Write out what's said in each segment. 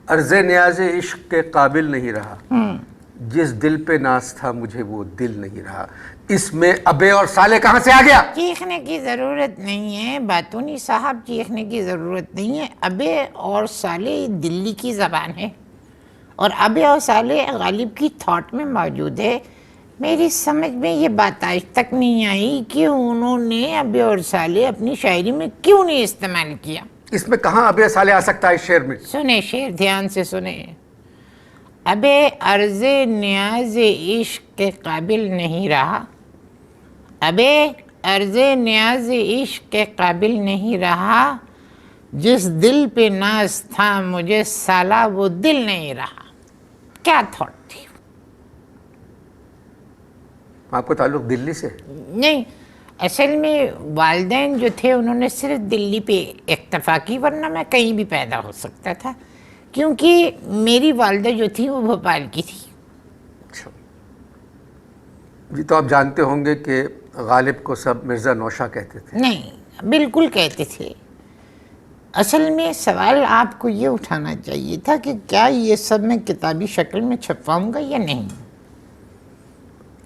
عرض نیاز عشق کے قابل نہیں رہا، جس دل پہ ناز تھا مجھے وہ دل نہیں رہا. اس میں ابے اور سالے کہاں سے آ گیا؟ چیخنے کی ضرورت نہیں ہے باتونی صاحب، چیخنے کی ضرورت نہیں ہے. ابے اور سالے دلی کی زبان ہے، اور ابے اور سالے غالب کی تھاٹ میں موجود ہے. میری سمجھ میں یہ بات آج تک نہیں آئی کہ انہوں نے ابے اور سالے اپنی شاعری میں کیوں نہیں استعمال کیا. اس میں کہاں ابے سالے آ سکتا ہے اس شعر میں؟ سنیں شعر دھیان سے سنیں. ابے عرض نیاز عشق کے قابل نہیں رہا، ابے عرض نیاز عشق کے قابل نہیں رہا، جس دل پہ ناز تھا مجھے سالا وہ دل نہیں رہا. کیا تھاٹ تھی؟ آپ کو تعلق دلی سے؟ نہیں، اصل میں والدین جو تھے انہوں نے صرف دلی پہ اکتفا کی، ورنہ میں کہیں بھی پیدا ہو سکتا تھا، کیونکہ میری والدہ جو تھی وہ بھوپال کی تھی. اچھا جی، تو آپ جانتے ہوں گے کہ غالب کو سب مرزا نوشا کہتے تھے. نہیں، بالکل کہتے تھے. اصل میں سوال آپ کو یہ اٹھانا چاہیے تھا کہ کیا یہ سب میں کتابی شکل میں چھپواؤں گا یا نہیں،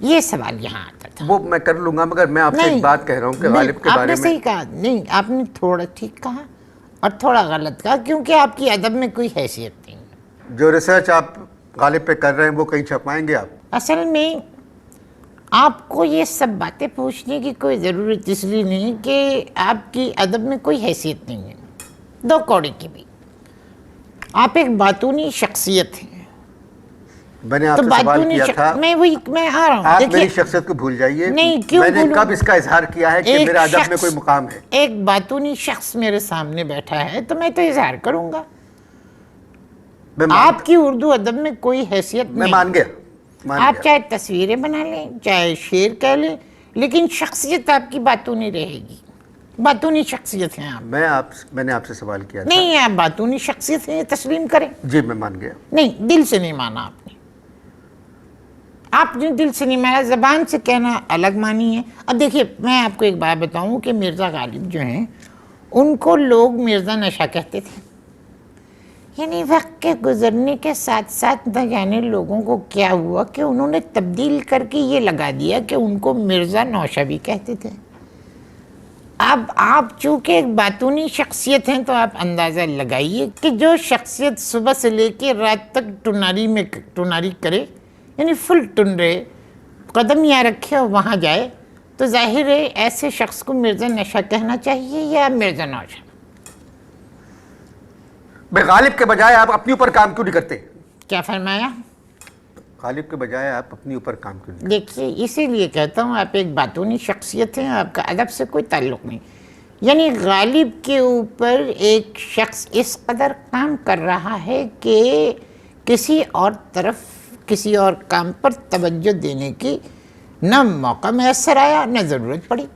یہ سوال یہاں آتا تھا. وہ میں کر لوں گا، مگر میں آپ سے ایک بات کہہ رہا ہوں کہ غالب کے آپ بارے نے میں صحیح کہا. نہیں، آپ نے تھوڑا ٹھیک کہا اور تھوڑا غلط کہا، کیونکہ آپ کی ادب میں کوئی حیثیت نہیں ہے. جو ریسرچ آپ غالب پہ کر رہے ہیں وہ کہیں چھپائیں گے آپ؟ اصل میں آپ کو یہ سب باتیں پوچھنے کی کوئی ضرورت اس لیے نہیں کہ آپ کی ادب میں کوئی حیثیت نہیں ہے، دو کوڑے کی بھی. آپ ایک باتونی شخصیت ہیں. میں نے آپ سے سوال کیا تھا، میں آ رہا ہوں. آپ میری شخصیت کو بھول جائیے. میں نے کب اس کا اظہار کیا ہے کہ میرا ادب میں کوئی مقام ہے؟ ایک باتونی شخص میرے سامنے بیٹھا ہے تو میں تو اظہار کروں گا. آپ کی اردو ادب میں کوئی حیثیت نہیں. میں مان گیا. آپ چاہے تصویریں بنا لیں، چاہے شعر کہہ لیں، لیکن شخصیت آپ کی باتونی رہے گی. باتونی شخصیت ہیں آپ. میں نے آپ سے سوال کیا تھا. نہیں، آپ باتونی شخصیت ہیں، تسلیم کریں. جی میں مان گیا. نہیں، دل سے نہیں مانا آپ نے. آپ نے دل سے نہیں مانا، زبان سے کہنا الگ مانی ہے. اب دیکھیے، میں آپ کو ایک بات بتاؤں کہ مرزا غالب جو ہیں ان کو لوگ مرزا نشا کہتے تھے. یعنی وقت کے گزرنے کے ساتھ ساتھ نہ جانے لوگوں کو کیا ہوا کہ انہوں نے تبدیل کر کے یہ لگا دیا کہ ان کو مرزا نوشا بھی کہتے تھے. اب آپ چونکہ ایک باتونی شخصیت ہیں تو آپ اندازہ لگائیے کہ جو شخصیت صبح سے لے کے رات تک ٹناری کرے، یعنی فل ٹن رہے، قدم یہاں رکھے اور وہاں جائے، تو ظاہر ہے ایسے شخص کو مرزا نشا کہنا چاہیے یا مرزا نوشا. بے غالب کے بجائے آپ اپنی اوپر کام کیوں نہیں کرتے؟ کیا فرمایا؟ غالب کے بجائے آپ اپنی اوپر کام کیوں نہیں؟ دیکھیے، اسی لیے کہتا ہوں آپ ایک باتونی شخصیت ہیں، آپ کا ادب سے کوئی تعلق نہیں. یعنی غالب کے اوپر ایک شخص اس قدر کام کر رہا ہے کہ کسی اور طرف، کسی اور کام پر توجہ دینے کی نہ موقع میسر آیا نہ ضرورت پڑی.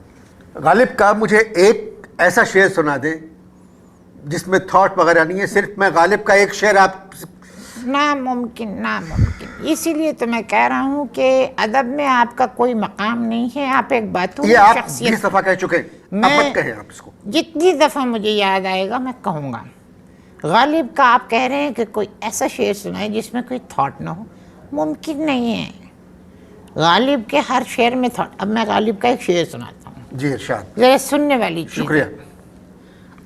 غالب کا مجھے ایک ایسا شعر سنا دیں جس میں تھاٹ وغیرہ نہیں ہے، صرف میں غالب کا ایک شعر آپ. ناممکن. اسی لیے تو میں کہہ رہا ہوں کہ ادب میں آپ کا کوئی مقام نہیں ہے. آپ ایک باتونی یہ آپ شخصیت. 20 دفعہ کہہ چکے ہیں، اب مت کہیں آپ اس کو. جتنی دفعہ مجھے یاد آئے گا میں کہوں گا. غالب کا آپ کہہ رہے ہیں کہ کوئی ایسا شعر سنائے جس میں کوئی تھاٹ نہ ہو. ممکن نہیں ہے. غالب کے ہر شعر میں تھاٹ. اب میں غالب کا ایک شعر سناتا ہوں. جی ارشاد. ذرا سننے والی چیز. شکریہ.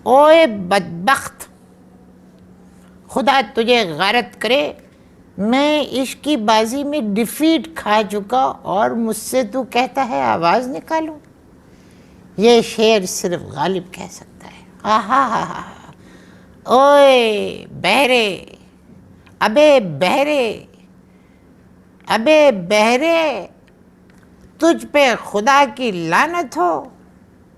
اوے بدبخت، خدا تجھے غارت کرے، میں عشق کی بازی میں ڈیفیٹ کھا چکا اور مجھ سے تو کہتا ہے آواز نکالوں. یہ شعر صرف غالب کہہ سکتا ہے. آہا. اوے بہرے، ابے بہرے، تجھ پہ خدا کی لعنت ہو.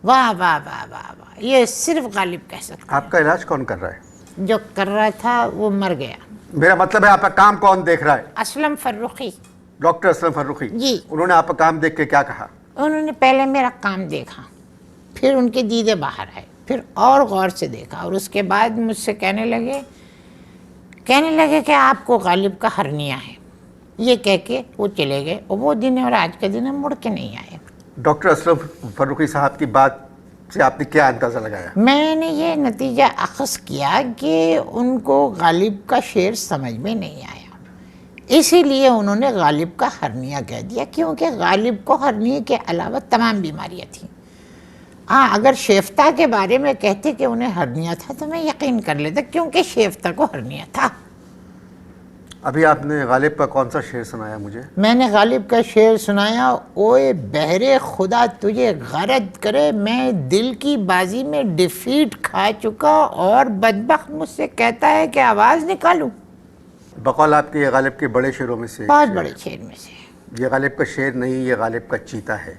واہ واہ واہ واہ واہ. یہ صرف غالب کہہ سکتا ہے. آپ کا علاج کون کر رہا ہے؟ جو کر رہا تھا وہ مر گیا. میرا مطلب ہے آپ کا کام کون دیکھ رہا ہے؟ اسلم فرخی. ڈاکٹر اسلم فرخی. جی. انہوں نے آپ کا کام دیکھ کے کیا کہا؟ انہوں نے پہلے میرا کام دیکھا، پھر ان کے دیدے باہر آئے، پھر اور غور سے دیکھا، اور اس کے بعد مجھ سے کہنے لگے کہ آپ کو غالب کا ہرنیا ہے. یہ کہہ کے وہ چلے گئے، اور وہ دن اور آج کا دن مڑ کے نہیں آئے. ڈاکٹر اسلم فرخی صاحب کی بات سے آپ نے کیا اندازہ لگایا؟ میں نے یہ نتیجہ اخذ کیا کہ ان کو غالب کا شعر سمجھ میں نہیں آیا، اسی لیے انہوں نے غالب کا ہرنیا کہہ دیا، کیونکہ غالب کو ہرنیا کے علاوہ تمام بیماریاں تھیں۔ ہاں، اگر شیفتہ کے بارے میں کہتے کہ انہیں ہرنیا تھا تو میں یقین کر لیتا، کیونکہ شیفتہ کو ہرنیا تھا۔ ابھی آپ نے غالب کا کون سا شعر سنایا مجھے؟ میں نے غالب کا شعر سنایا، اوئے بہرے خدا تجھے غرض کرے، میں دل کی بازی میں ڈیفیٹ کھا چکا اور بدبخت مجھ سے کہتا ہے کہ آواز نکالوں۔ بقول آپ کے یہ غالب کے بڑے شعروں میں سے بہت بڑے شعر میں سے۔ یہ غالب کا شعر نہیں، یہ غالب کا چیتا ہے۔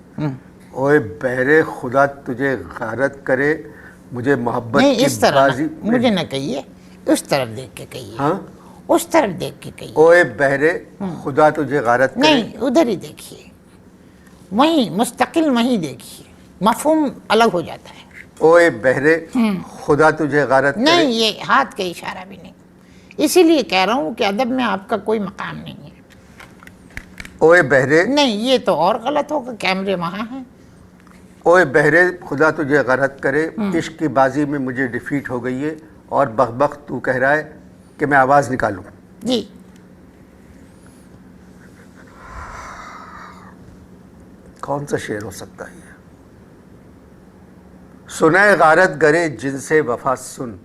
اوئے بہرے خدا تجھے غارت کرے، مجھے محبت نہیں، کی اس طرح بازی نہ، مجھے نہ کہیے، اس طرف دیکھ کے کہیے، ہاں، اس طرف دیکھ کے کہیے، اوئے بہرے خدا تجھے غارت کرے۔ نہیں ادھر ہی دیکھیے، وہیں مستقل وہیں دیکھیے، مفہوم الگ ہو جاتا ہے۔ اوئے بہرے خدا تجھے غارت کرے۔ نہیں، یہ ہاتھ کا اشارہ بھی نہیں، اسی لیے کہہ رہا ہوں کہ ادب میں آپ کا کوئی مقام نہیں ہے۔ اوئے بہرے، نہیں، یہ تو اور غلط ہوگا، کیمرے وہاں ہیں۔ اوئے بہرے خدا تجھے غارت کرے، عشق کی بازی میں مجھے ڈیفیٹ ہو گئی ہے اور بخت تو کہہ رہا ہے کہ میں آواز نکالوں۔ جی، کون سا شعر ہو سکتا ہے یہ؟ سنائے غارت گرے جن سے وفا سن،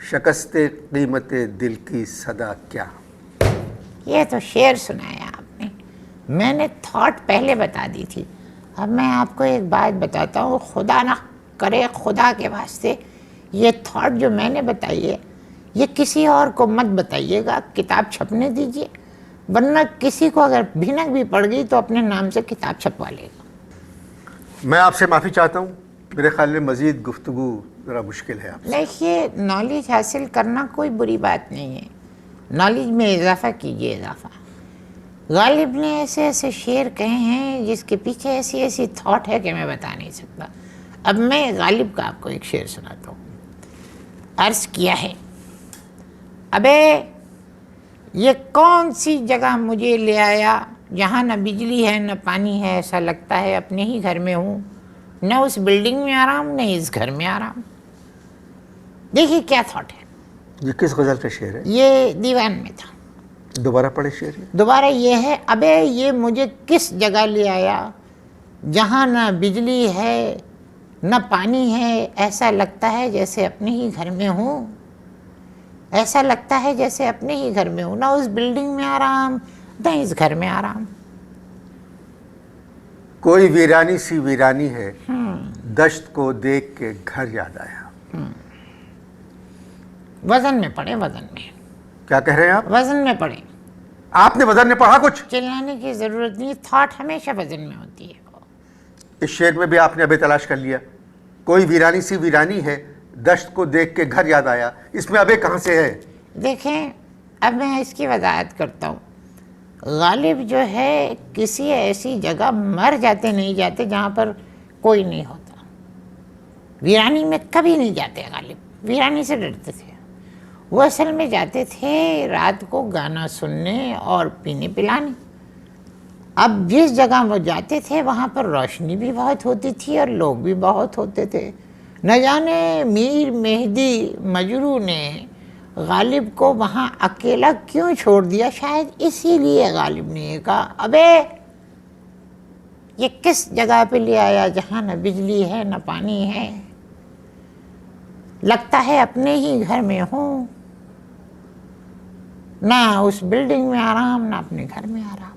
شکست قیمت دل کی صدا کیا۔ یہ تو شعر سنایا آپ نے، میں نے تھاٹ پہلے بتا دی تھی۔ اب میں آپ کو ایک بات بتاتا ہوں، خدا نہ کرے، خدا کے واسطے یہ تھاٹ جو میں نے بتائی ہے یہ کسی اور کو مت بتائیے گا، کتاب چھپنے دیجیے، ورنہ کسی کو اگر بھینک بھی پڑ گئی تو اپنے نام سے کتاب چھپوا لے گا۔ میں آپ سے معافی چاہتا ہوں، میرے خیال میں مزید گفتگو ذرا مشکل ہے آپ سے۔ دیکھیے، نالج حاصل کرنا کوئی بری بات نہیں ہے، نالج میں اضافہ کیجیے، اضافہ۔ غالب نے ایسے ایسے شعر کہے ہیں جس کے پیچھے ایسی ایسی تھاٹ ہے کہ میں بتا نہیں سکتا۔ اب میں غالب کا آپ کو ایک شعر سناتا ہوں۔ عرض کیا ہے، ابے یہ کون سی جگہ مجھے لے آیا جہاں نہ بجلی ہے نہ پانی ہے، ایسا لگتا ہے اپنے ہی گھر میں ہوں، نہ اس بلڈنگ میں آرام نہ اس گھر میں آرام۔ دیکھیے کیا تھاٹ ہے۔ یہ کس غزل کا شعر ہے؟ یہ دیوان میں تھا۔ دوبارہ پڑھے شعر یہ۔ دوبارہ یہ ہے، ابے یہ مجھے کس جگہ لے آیا جہاں نہ بجلی ہے نہ پانی ہے، ایسا لگتا ہے جیسے اپنے ہی گھر میں ہوں، ایسا لگتا ہے جیسے اپنے ہی گھر میں ہوں، نہ اس بلڈنگ میں آرام نہ اس گھر میں آرام۔ کوئی ویرانی سی ویرانی ہے، دشت کو دیکھ کے گھر یاد آیا۔ وزن میں پڑھے، وزن میں، کیا کہہ رہے ہیں آپ؟ وزن میں پڑھے، آپ نے وزن میں پڑھا کچھ؟ چلانے کی ضرورت نہیں، تھاٹ ہمیشہ وزن میں ہوتی ہے۔ اس شعر میں بھی آپ نے ابھی تلاش کر لیا، کوئی ویرانی سی ویرانی ہے، دشت کو دیکھ کے گھر یاد آیا، اس میں ابے کہاں سے ہے؟ دیکھیں، اب میں اس کی وضاحت کرتا ہوں۔ غالب جو ہے کسی ایسی جگہ مر جاتے نہیں جاتے جہاں پر کوئی نہیں ہوتا، ویرانی میں کبھی نہیں جاتے غالب، ویرانی سے ڈرتے تھے۔ وہ اصل میں جاتے تھے رات کو گانا سننے اور پینے پلانے۔ اب جس جگہ وہ جاتے تھے وہاں پر روشنی بھی بہت ہوتی تھی اور لوگ بھی بہت ہوتے تھے۔ نہ جانے میر مہدی مجروح نے غالب کو وہاں اکیلا کیوں چھوڑ دیا، شاید اسی لیے غالب نے یہ کہا، ابے یہ کس جگہ پہ لے آیا جہاں نہ بجلی ہے نہ پانی ہے، لگتا ہے اپنے ہی گھر میں ہوں، نہ اس بلڈنگ میں آرام نہ اپنے گھر میں آرام۔